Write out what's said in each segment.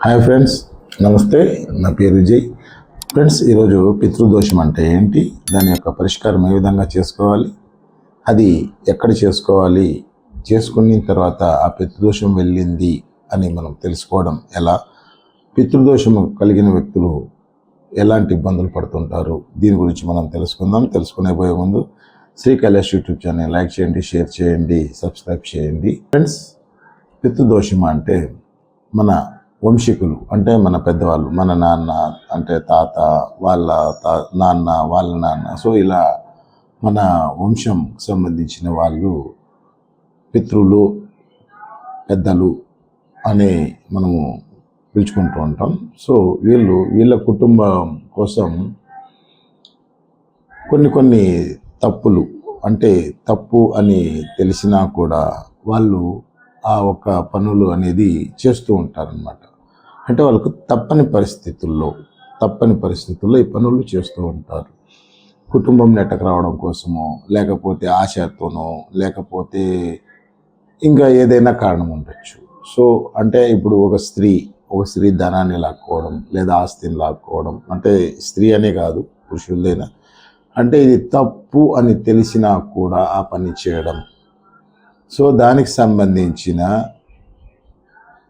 Hi friends, నమస్తే. నా పేరు విజయ్. ఫ్రెండ్స్, ఈరోజు పితృదోషం అంటే ఏంటి, దాని యొక్క పరిష్కారం ఏ విధంగా చేసుకోవాలి, అది ఎక్కడ చేసుకోవాలి, చేసుకున్న తర్వాత ఆ పితృదోషం వెళ్ళింది అని మనం తెలుసుకోవడం ఎలా, పితృదోషం కలిగిన వ్యక్తులు ఎలాంటి ఇబ్బందులు పడుతుంటారు, దీని గురించి మనం తెలుసుకుందాం. తెలుసుకునే పోయే ముందు Shri Kailash YouTube channel like చేయండి, షేర్ చేయండి, సబ్స్క్రైబ్ చేయండి. ఫ్రెండ్స్, పితృదోషం అంటే మన వంశీకులు అంటే మన పెద్దవాళ్ళు, మన నాన్న అంటే తాత, వాళ్ళ నాన్న, వాళ్ళ నాన్న, సో ఇలా మన వంశం సంబంధించిన వాళ్ళు పితృలు, పెద్దలు అని మనము పిలుచుకుంటూ ఉంటాం. సో వీళ్ళ కుటుంబం కోసం కొన్ని తప్పులు, అంటే తప్పు అని తెలిసినా కూడా వాళ్ళు ఆ ఒక్క పనులు అనేది చేస్తూ ఉంటారనమాట. అంటే వాళ్ళకు తప్పని పరిస్థితుల్లో ఈ పనులు చేస్తూ ఉంటారు. కుటుంబం నెట్టకు రావడం కోసమో, లేకపోతే ఆశతోనో, లేకపోతే ఇంకా ఏదైనా కారణం ఉండొచ్చు. సో అంటే ఇప్పుడు ఒక స్త్రీ ధనాన్ని లాక్కోవడం లేదా ఆస్తిని లాక్కోవడం, అంటే స్త్రీ అనే కాదు, పురుషులైనా, అంటే ఇది తప్పు అని తెలిసినా కూడా ఆ పని చేయడం. సో దానికి సంబంధించిన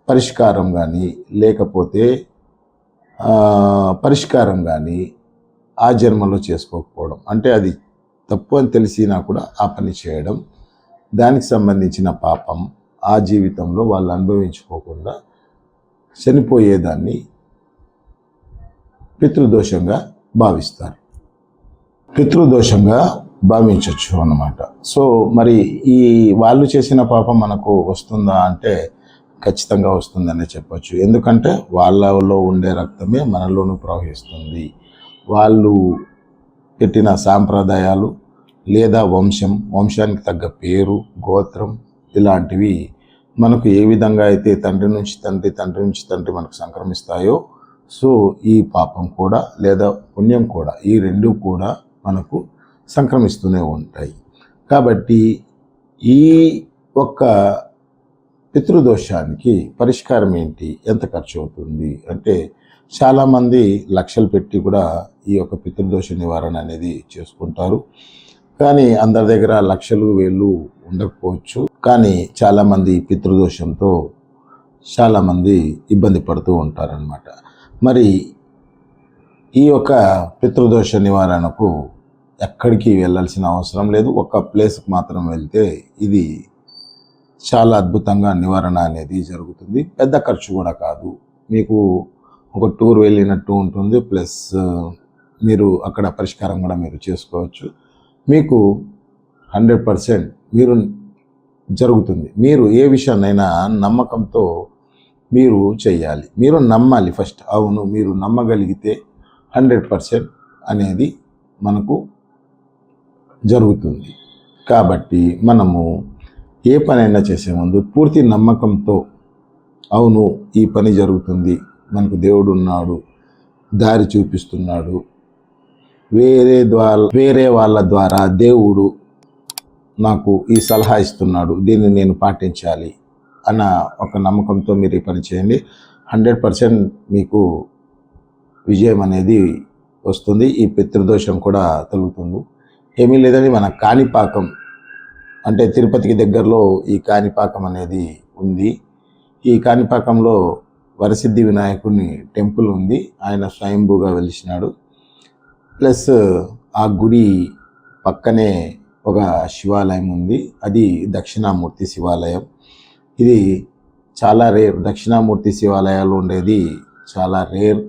పరిష్కారం కానీ లేకపోతే పరిష్కారం కానీ ఆ జన్మలో చేసుకోకపోవడం, అంటే అది తప్పు అని తెలిసినా కూడా ఆ పని చేయడం, దానికి సంబంధించిన పాపం ఆ జీవితంలో వాళ్ళు అనుభవించుకోకుండా చనిపోయేదాన్ని పితృదోషంగా భావించవచ్చు అన్నమాట. సో మరి ఈ వాళ్ళు చేసిన పాపం మనకు వస్తుందా అంటే ఖచ్చితంగా వస్తుందనే చెప్పచ్చు. ఎందుకంటే వాళ్ళలో ఉండే రక్తమే మనలోనూ ప్రవహిస్తుంది. వాళ్ళు పెట్టిన సాంప్రదాయాలు లేదా వంశానికి తగ్గ పేరు, గోత్రం, ఇలాంటివి మనకు ఏ విధంగా అయితే తండ్రి నుంచి తండ్రి మనకు సంక్రమిస్తాయో, సో ఈ పాపం కూడా లేదా పుణ్యం కూడా, ఈ రెండు కూడా మనకు సంక్రమిస్తూనే ఉంటాయి. కాబట్టి ఈ ఒక్క పితృదోషానికి పరిష్కారం ఏంటి, ఎంత ఖర్చు అవుతుంది అంటే చాలామంది లక్షలు పెట్టి కూడా ఈ యొక్క పితృదోష నివారణ అనేది చేసుకుంటారు. కానీ అందరి దగ్గర లక్షలు వేలు ఉండకపోవచ్చు. కానీ చాలామంది పితృదోషంతో చాలామంది ఇబ్బంది పడుతూ ఉంటారనమాట. మరి ఈ యొక్క పితృదోష నివారణకు ఎక్కడికి వెళ్ళాల్సిన అవసరం లేదు. ఒక ప్లేస్కి మాత్రం వెళ్తే ఇది చాలా అద్భుతంగా నివారణ అనేది జరుగుతుంది. పెద్ద ఖర్చు కూడా కాదు, మీకు ఒక టూర్ వెళ్ళినట్టు ఉంటుంది, ప్లస్ మీరు అక్కడ పరిష్కారం కూడా మీరు చేసుకోవచ్చు. మీకు 100% మీరు జరుగుతుంది. మీరు ఏ విషయాన్నైనా నమ్మకంతో మీరు చేయాలి, మీరు నమ్మాలి ఫస్ట్. అవును, మీరు నమ్మగలిగితే 100% అనేది మనకు జరుగుతుంది. కాబట్టి మనము ఏ పనైనా చేసే ముందు పూర్తి నమ్మకంతో, అవును ఈ పని జరుగుతుంది, మనకు దేవుడు ఉన్నాడు, దారి చూపిస్తున్నాడు, వేరే వాళ్ళ ద్వారా దేవుడు నాకు ఈ సలహా ఇస్తున్నాడు, దీన్ని నేను పాటించాలి అన్న ఒక నమ్మకంతో మీరు ఈ పని చేయండి. 100% మీకు విజయం అనేది వస్తుంది. ఈ పితృదోషం కూడా తొలుగుతుంది. ఏమీ లేదని మన కాణిపాకం, అంటే తిరుపతికి దగ్గరలో ఈ కాణిపాకం అనేది ఉంది. ఈ కాణిపాకంలో వరసిద్ధి వినాయకుని టెంపుల్ ఉంది. ఆయన స్వయంభూగా వెలిసినాడు. ప్లస్ ఆ గుడి పక్కనే ఒక శివాలయం ఉంది, అది దక్షిణామూర్తి శివాలయం. ఇది చాలా రేర్, దక్షిణామూర్తి శివాలయాలు ఉండేది చాలా రేర్,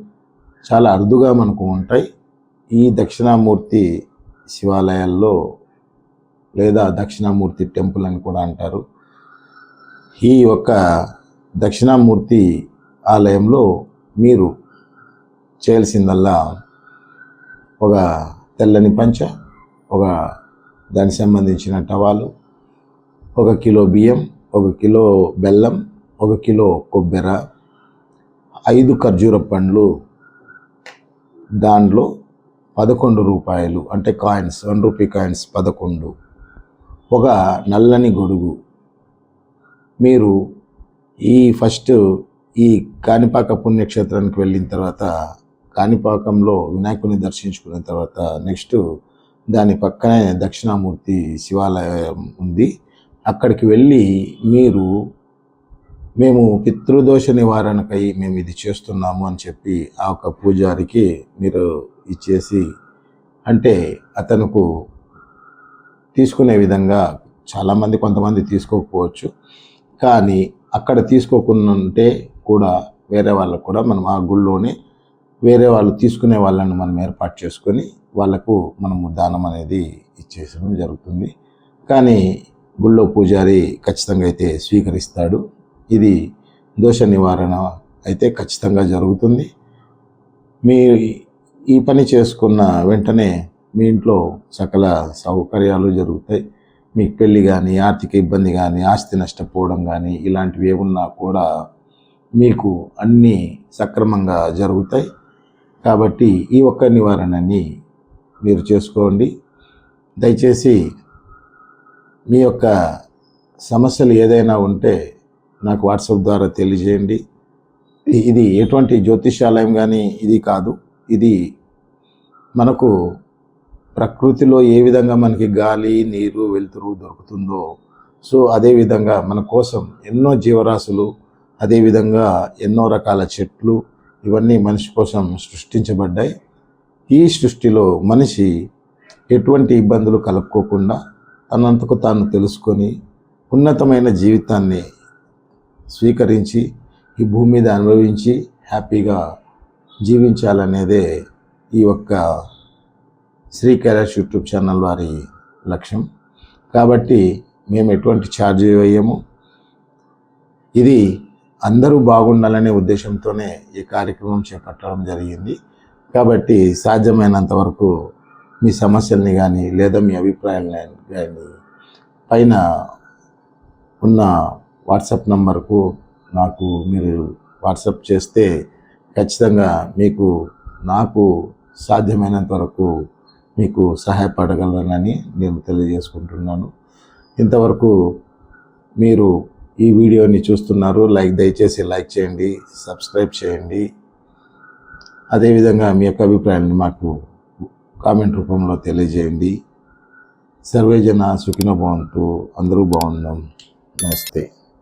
చాలా అరుదుగా మనకు ఉంటాయి. ఈ దక్షిణామూర్తి శివాలయాల్లో లేదా దక్షిణామూర్తి టెంపుల్ అని కూడా అంటారు. ఈ యొక్క దక్షిణామూర్తి ఆలయంలో మీరు చేయాల్సిందల్లా ఒక తెల్లని పంచ, ఒక దానికి సంబంధించిన టవాలు, 1 కిలో బియ్యం, 1 కిలో బెల్లం, 1 కిలో కొబ్బెర, 5 ఖర్జూర పండ్లు, దాంట్లో 11 రూపాయలు అంటే కాయిన్స్, 1 రూపీ కాయిన్స్ 11, ఒక నల్లని గొడుగు. మీరు ఈ ఈ కాణిపాక పుణ్యక్షేత్రానికి వెళ్ళిన తర్వాత కాణిపాకంలో వినాయకుని దర్శించుకున్న తర్వాత నెక్స్ట్ దాని పక్కనే దక్షిణామూర్తి శివాలయం ఉంది. అక్కడికి వెళ్ళి మేము పితృదోష నివారణకై మేము ఇది చేస్తున్నాము అని చెప్పి ఆ ఒక పూజారికి మీరు ఇచ్చేసి, అంటే అతనుకు తీసుకునే విధంగా చాలామంది కొంతమంది తీసుకోకపోవచ్చు, కానీ అక్కడ తీసుకోకుంటే కూడా వేరే వాళ్ళకు కూడా మనం ఆ గుళ్ళోనే వేరే వాళ్ళు తీసుకునే వాళ్ళని మనం ఏర్పాటు చేసుకొని వాళ్ళకు మనము దానం అనేది ఇచ్చేసడం జరుగుతుంది. కానీ గుళ్ళో పూజారి ఖచ్చితంగా అయితే స్వీకరిస్తాడు. ఇది దోష నివారణ అయితే ఖచ్చితంగా జరుగుతుంది. మీ ఈ పని చేసుకున్న వెంటనే మీ ఇంట్లో సకల సౌకర్యాలు జరుగుతాయి. మీకు పెళ్ళి కానీ, ఆర్థిక ఇబ్బంది కానీ, ఆస్తి నష్టపోవడం కానీ ఇలాంటివి ఏమున్నా కూడా మీకు అన్నీ సక్రమంగా జరుగుతాయి. కాబట్టి ఈ ఒక్క నివారణని మీరు చేసుకోండి. దయచేసి మీ యొక్క సమస్యలు ఏదైనా ఉంటే నాకు వాట్సాప్ ద్వారా తెలియజేయండి. ఇది ఎటువంటి జ్యోతిషాలయం కానీ ఇది కాదు. ఇది మనకు ప్రకృతిలో ఏ విధంగా మనకి గాలి, నీరు, వెలుతురు దొరుకుతుందో సో అదేవిధంగా మన కోసం ఎన్నో జీవరాశులు, అదేవిధంగా ఎన్నో రకాల చెట్లు ఇవన్నీ మనిషి కోసం సృష్టించబడ్డాయి. ఈ సృష్టిలో మనిషి ఎటువంటి ఇబ్బందులు కలుపుకోకుండా తనంతకు తాను తెలుసుకొని ఉన్నతమైన జీవితాన్ని స్వీకరించి ఈ భూమి మీద అనుభవించి హ్యాపీగా జీవించాలనేదే ఈ ఒక్క శ్రీ కైలాష్ యూట్యూబ్ ఛానల్ వారి లక్ష్యం. కాబట్టి మేము ఎటువంటి ఛార్జ్ వేయము. ఇది అందరూ బాగుండాలనే ఉద్దేశంతోనే ఈ కార్యక్రమం చేపట్టడం జరిగింది. కాబట్టి సాధ్యమైనంత వరకు మీ సమస్యల్ని కానీ లేదా మీ అభిప్రాయాలను కానీ పైన ఉన్న వాట్సాప్ నంబర్కు నాకు మీరు వాట్సాప్ చేస్తే ఖచ్చితంగా నాకు సాధ్యమైనంత వరకు మీకు సహాయపడగలనని నేను తెలియజేసుకుంటున్నాను. ఇంతవరకు మీరు ఈ వీడియోని చూస్తున్నారు. దయచేసి లైక్ చేయండి, సబ్స్క్రైబ్ చేయండి. అదేవిధంగా మీ యొక్క అభిప్రాయాన్ని మాకు కామెంట్ రూపంలో తెలియజేయండి. సర్వే జన సుఖినో భవంతు. అందరూ బాగుందాం. నమస్తే.